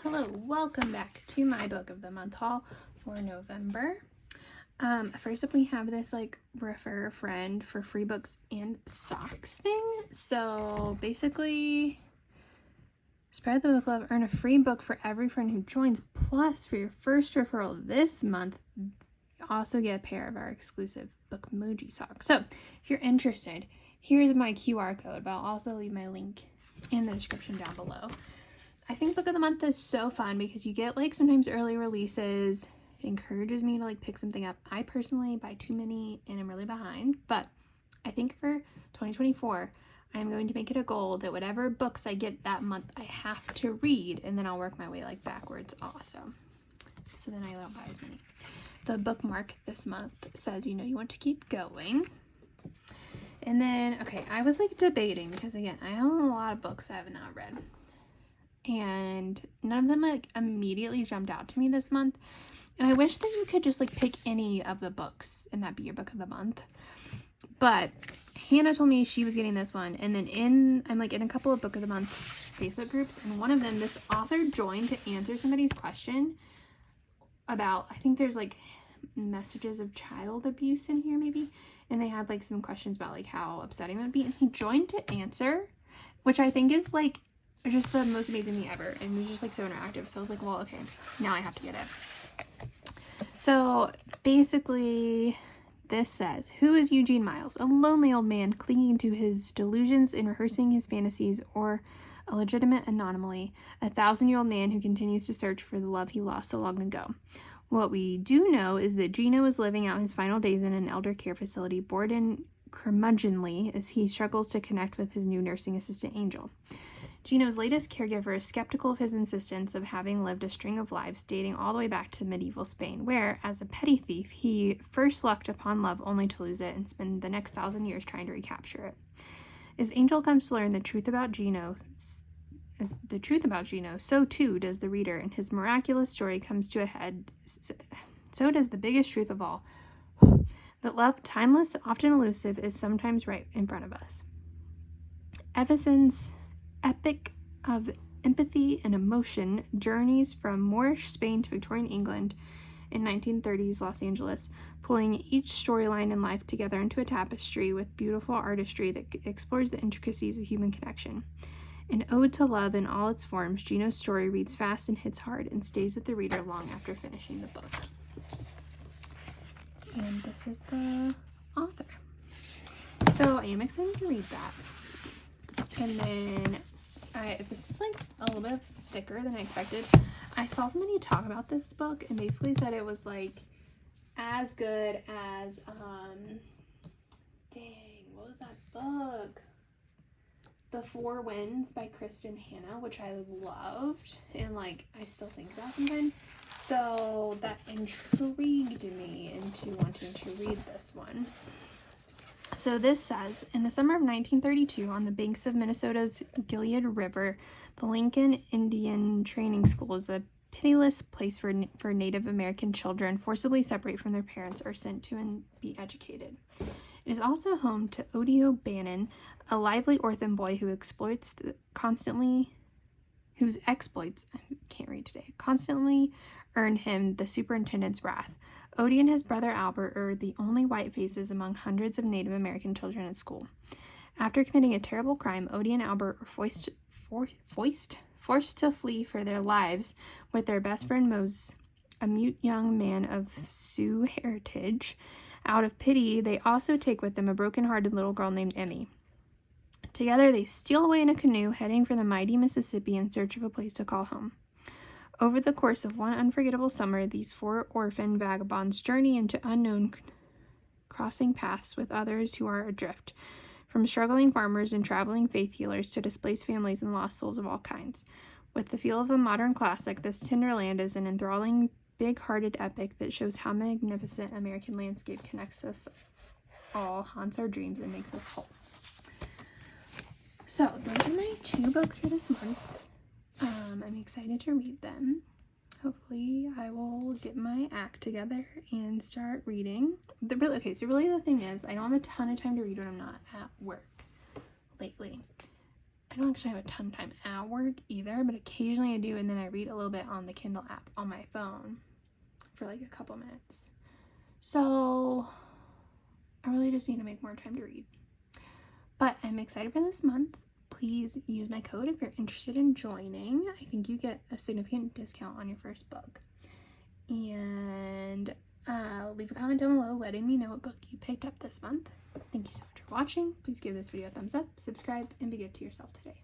Hello, welcome back to my book of the month haul for November. First up we have this refer a friend for free books and socks thing. So basically, spread the book love, earn a free book for every friend who joins, plus for your first referral this month, also get a pair of our exclusive Bookmoji socks. So if you're interested, here's my QR code, but I'll also leave my link in the description down below. I think book of the month is so fun because you get sometimes early releases. It encourages me to pick something up. I personally buy too many and I'm really behind, but I think for 2024 I'm going to make it a goal that whatever books I get that month I have to read, and then I'll work my way backwards also, so then I don't buy as many. The bookmark this month says you want to keep going. And then I was debating because again I own a lot of books I have not read, and none of them immediately jumped out to me this month, and I wish that you could just pick any of the books and that be your book of the month. But Hannah told me she was getting this one, and then I'm in a couple of book of the month Facebook groups, and one of them this author joined to answer somebody's question about, I think there's messages of child abuse in here maybe, and they had some questions about how upsetting it would be, and he joined to answer, which I think is just the most amazing thing ever, and it was just so interactive. So I was well, okay, now I have to get it. So basically this says, who is Eugene Miles? A lonely old man clinging to his delusions and rehearsing his fantasies, or a legitimate anomaly, a 1,000-year-old man who continues to search for the love he lost so long ago? What we do know is that Gino is living out his final days in an elder care facility, bored and curmudgeonly as he struggles to connect with his new nursing assistant, Angel. Gino's latest caregiver is skeptical of his insistence of having lived a string of lives dating all the way back to medieval Spain, where, as a petty thief, he first lucked upon love only to lose it and spend the next 1,000 years trying to recapture it. As Angel comes to learn the truth about Gino, so too does the reader, and his miraculous story comes to a head. So does the biggest truth of all, that love, timeless, often elusive, is sometimes right in front of us. Evison's epic of empathy and emotion journeys from Moorish Spain to Victorian England in 1930s Los Angeles, pulling each storyline in life together into a tapestry with beautiful artistry that explores the intricacies of human connection. An ode to love in all its forms, Gino's story reads fast and hits hard and stays with the reader long after finishing the book. And this is the author. So I am excited to read that. And then this is a little bit thicker than I expected. I saw somebody talk about this book and basically said it was as good as what was that book? The Four Winds by Kristen Hanna, which I loved and I still think about sometimes. So that intrigued me into wanting to read this one. So this says, in the summer of 1932, on the banks of Minnesota's Gilead River, the Lincoln Indian Training School is a pitiless place for Native American children forcibly separated from their parents or sent to and be educated. It is also home to Odio Bannon, a lively orphan boy whose exploits constantly earn him the superintendent's wrath. Odie and his brother Albert are the only white faces among hundreds of Native American children at school. After committing a terrible crime, Odie and Albert are forced to flee for their lives with their best friend Mose, a mute young man of Sioux heritage. Out of pity, they also take with them a broken-hearted little girl named Emmy. Together, they steal away in a canoe, heading for the mighty Mississippi in search of a place to call home. Over the course of one unforgettable summer, these four orphan vagabonds journey into unknown, crossing paths with others who are adrift, from struggling farmers and traveling faith healers to displaced families and lost souls of all kinds. With the feel of a modern classic, this tender land is an enthralling, big-hearted epic that shows how magnificent American landscape connects us all, haunts our dreams, and makes us whole. So those are my 2 books for this month. I'm excited to read them. Hopefully I will get my act together and start reading. So really the thing is, I don't have a ton of time to read when I'm not at work lately. I don't actually have a ton of time at work either, but occasionally I do, and then I read a little bit on the Kindle app on my phone for like a couple minutes. So I really just need to make more time to read. But I'm excited for this month. Please use my code if you're interested in joining. I think you get a significant discount on your first book. And leave a comment down below letting me know what book you picked up this month. Thank you so much for watching. Please give this video a thumbs up, subscribe, and be good to yourself today.